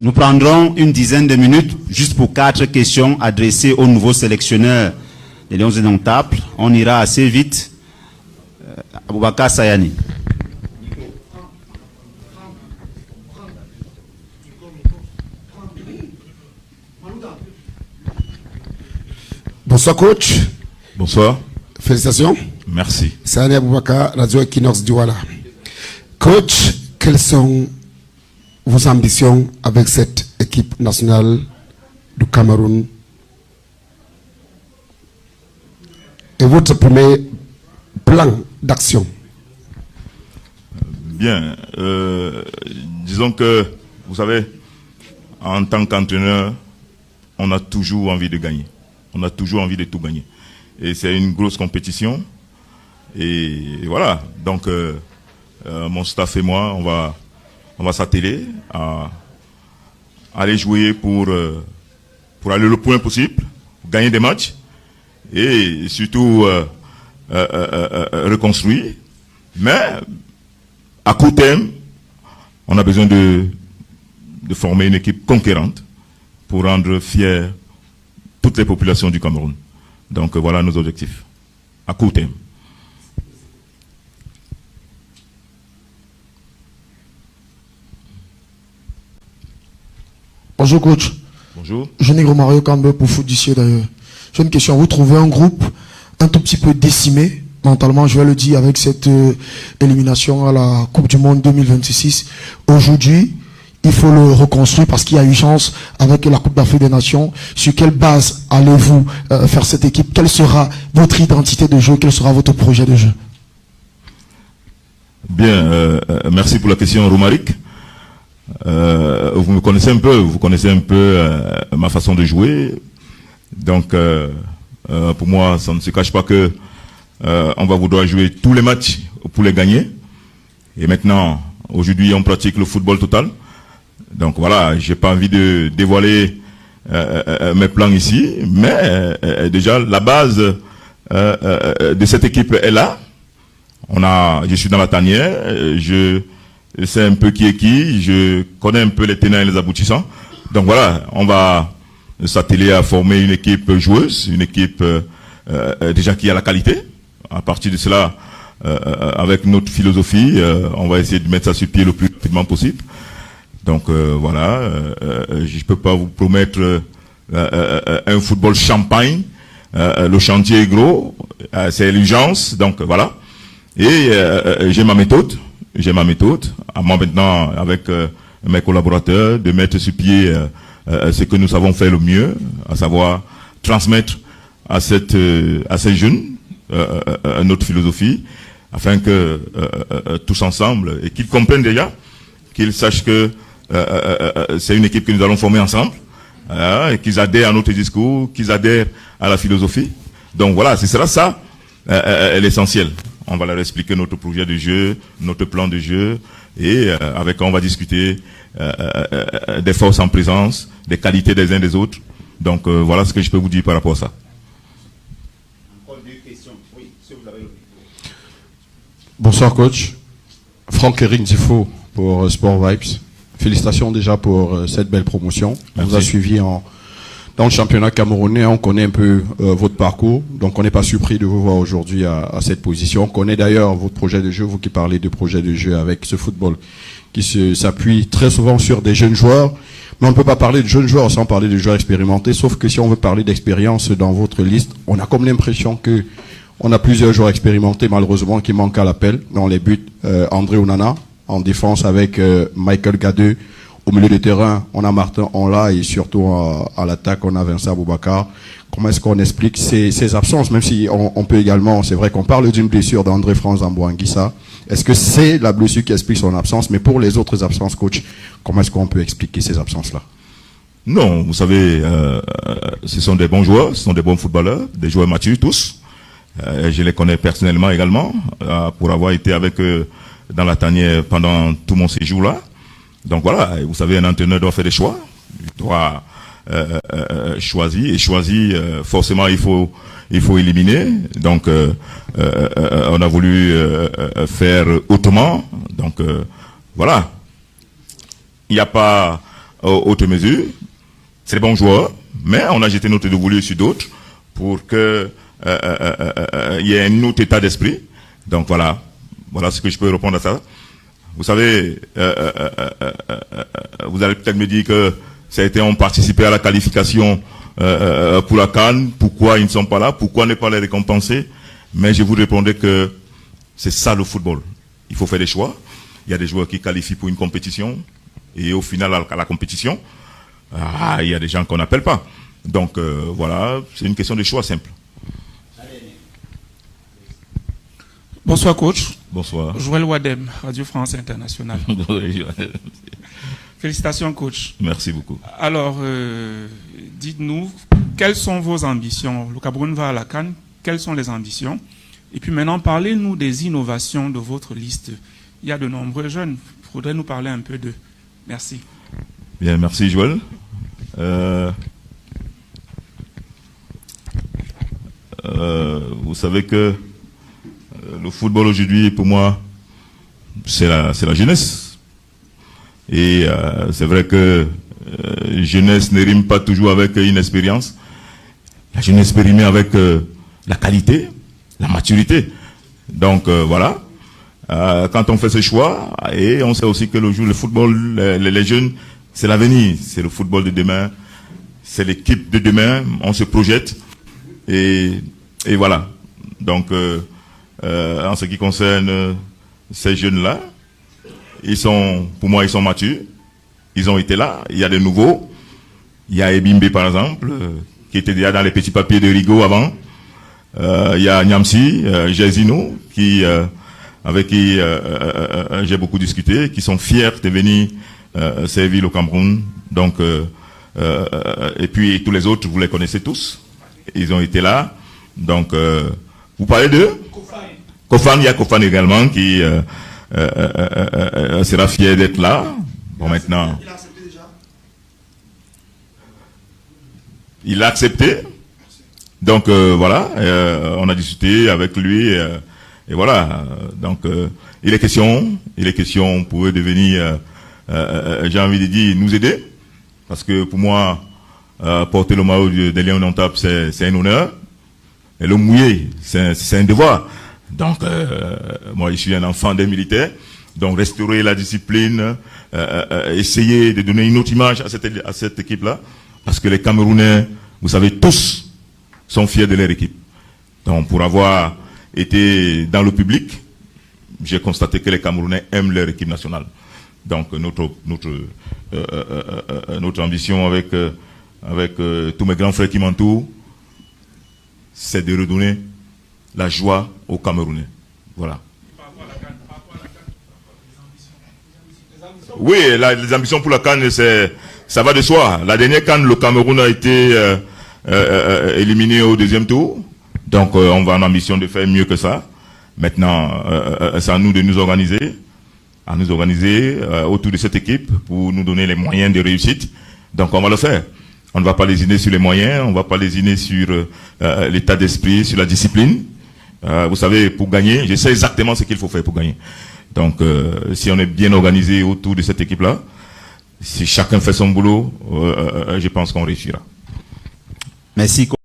Nous prendrons une dizaine de minutes juste pour 4 questions adressées au nouveau sélectionneur des Lions Indomptables. On ira assez vite. Aboubakar Sayani. Bonsoir coach. Bonsoir. Félicitations. Merci. Sayani Aboubakar, Radio Equinox Douala. Coach, quelles sont vos ambitions avec cette équipe nationale du Cameroun et votre premier plan d'action? Bien. Disons que, vous savez, en tant qu'entraîneur, on a toujours envie de gagner. On a toujours envie de tout gagner. Et c'est une grosse compétition. Et voilà. Donc, mon staff et moi, on va s'atteler à aller jouer pour aller le point possible, gagner des matchs et surtout reconstruire. Mais à court terme, on a besoin de former une équipe conquérante pour rendre fiers toutes les populations du Cameroun. Donc voilà nos objectifs à court terme. Bonjour coach. Bonjour. Je suis Mario Cambe pour Foot d'ici d'ailleurs. J'ai une question. Vous trouvez un groupe un tout petit peu décimé mentalement, je vais le dire, avec cette élimination à la Coupe du Monde 2026. Aujourd'hui, il faut le reconstruire parce qu'il y a eu chance avec la Coupe d'Afrique des Nations. Sur quelle base allez-vous faire cette équipe? Quelle sera votre identité de jeu? Quel sera votre projet de jeu? Bien, merci pour la question, Romaric. Vous me connaissez un peu, ma façon de jouer. Donc, pour moi, ça ne se cache pas que on va vouloir jouer tous les matchs pour les gagner. Et maintenant, aujourd'hui, on pratique le football total. Donc voilà, j'ai pas envie de dévoiler mes plans ici, mais déjà la base de cette équipe est là. Je suis dans la tanière, je sais un peu qui est qui, je connais un peu les tenants et les aboutissants. Donc voilà, on va s'atteler à former une équipe joueuse, une équipe déjà qui a la qualité. À partir de cela, avec notre philosophie, on va essayer de mettre ça sur pied le plus rapidement possible. Donc voilà, je peux pas vous promettre un football champagne. Le chantier est gros, c'est l'urgence. Donc voilà. Et j'ai ma méthode. À moi maintenant, avec mes collaborateurs, de mettre sur pied ce que nous savons faire le mieux, à savoir transmettre à ces jeunes notre philosophie, afin que tous ensemble, et qu'ils comprennent déjà, qu'ils sachent que c'est une équipe que nous allons former ensemble, et qu'ils adhèrent à notre discours, qu'ils adhèrent à la philosophie. Donc voilà, ce sera ça l'essentiel. On va leur expliquer notre projet de jeu, notre plan de jeu, et avec eux, on va discuter des forces en présence, des qualités des uns des autres. Donc voilà ce que je peux vous dire par rapport à ça. Encore 2 questions. Oui, si vous avez le... Bonsoir coach. Franck-Éric Zifo pour Sport Vibes. Félicitations déjà pour cette belle promotion. On vous a suivi dans le championnat camerounais, on connaît un peu votre parcours, donc on n'est pas surpris de vous voir aujourd'hui à cette position. On connaît d'ailleurs votre projet de jeu, vous qui parlez de projet de jeu avec ce football qui s'appuie très souvent sur des jeunes joueurs, mais on ne peut pas parler de jeunes joueurs sans parler de joueurs expérimentés, sauf que si on veut parler d'expérience dans votre liste, on a comme l'impression que on a plusieurs joueurs expérimentés malheureusement qui manquent à l'appel. Dans les buts, André Onana, en défense avec Michael Gadeux. Au milieu de terrain, on a Martin Onla et surtout à l'attaque, on a Vincent Aboubakar. Comment est-ce qu'on explique ces absences, même si on peut également, c'est vrai qu'on parle d'une blessure d'André France Ambouanguissa. Est-ce que c'est la blessure qui explique son absence? Mais pour les autres absences, coach, comment est-ce qu'on peut expliquer ces absences-là? Non, vous savez, ce sont des bons joueurs, ce sont des bons footballeurs, des joueurs matures tous. Je les connais personnellement également, pour avoir été avec eux dans la tanière pendant tout mon séjour là. Donc voilà, vous savez, un entraîneur doit faire des choix, il doit choisir, forcément il faut éliminer. Donc on a voulu faire autrement. Donc voilà, il n'y a pas autre mesure. C'est des bons joueurs, mais on a jeté notre dévolu sur d'autres pour que il y ait un autre état d'esprit. Donc voilà ce que je peux répondre à ça. Vous savez, vous allez peut-être me dire que ça a été, on participé à la qualification pour la CAN. Pourquoi ils ne sont pas là? Pourquoi ne pas les récompenser? Mais je vous répondrai que c'est ça le football. Il faut faire des choix. Il y a des joueurs qui qualifient pour une compétition et au final à la compétition, il y a des gens qu'on n'appelle pas. Donc voilà, c'est une question de choix simple. Bonsoir coach. Bonsoir. Joël Wadem, Radio France Internationale. Félicitations coach. Merci beaucoup. Alors, dites-nous, quelles sont vos ambitions? Le Cameroun va à la CAN, quelles sont les ambitions? Et puis maintenant, parlez-nous des innovations de votre liste. Il y a de nombreux jeunes. Il faudrait nous parler un peu d'eux. Merci. Bien, merci Joël. Vous savez que le football aujourd'hui, pour moi, c'est la jeunesse. Et c'est vrai que jeunesse ne rime pas toujours avec inexpérience. La jeunesse peut rimer avec la qualité, la maturité. Donc voilà. Quand on fait ce choix, et on sait aussi que le football, les jeunes, c'est l'avenir, c'est le football de demain, c'est l'équipe de demain, on se projette, et voilà. Donc, en ce qui concerne ces jeunes-là, pour moi, ils sont matures, ils ont été là, il y a des nouveaux, il y a Ebimbe par exemple, qui était déjà dans les petits papiers de Rigaud avant, il y a Nyamsi, Jezino, avec qui j'ai beaucoup discuté, qui sont fiers de venir servir le Cameroun. Donc, et puis tous les autres, vous les connaissez tous. Ils ont été là. Donc, vous parlez d'eux? Kofan, il y a Kofan également qui sera fier d'être là. Bon, maintenant. Il a accepté déjà? Il a accepté. Donc, voilà, on a discuté avec lui. Et voilà, donc il est question pour eux de venir, j'ai envie de dire, nous aider, parce que pour moi, porter le maillot des Lions d'Antap, c'est un honneur, et le mouiller, c'est un devoir. Donc, moi, je suis un enfant des militaires, donc restaurer la discipline, essayer de donner une autre image à cette équipe-là, parce que les Camerounais, vous savez, tous sont fiers de leur équipe. Donc, pour avoir été dans le public, j'ai constaté que les Camerounais aiment leur équipe nationale. Donc notre ambition avec tous mes grands frères qui m'entourent, c'est de redonner la joie aux Camerounais. Voilà. Oui, les ambitions pour la CAN, ça va de soi. La dernière CAN, le Cameroun a été éliminé au deuxième tour. Donc, on va en ambition de faire mieux que ça. Maintenant, c'est à nous de nous organiser, autour de cette équipe pour nous donner les moyens de réussite. Donc, on va le faire. On ne va pas lésiner sur les moyens, on ne va pas lésiner sur l'état d'esprit, sur la discipline. Vous savez, pour gagner, je sais exactement ce qu'il faut faire pour gagner. Donc, si on est bien organisé autour de cette équipe-là, si chacun fait son boulot, je pense qu'on réussira. Merci.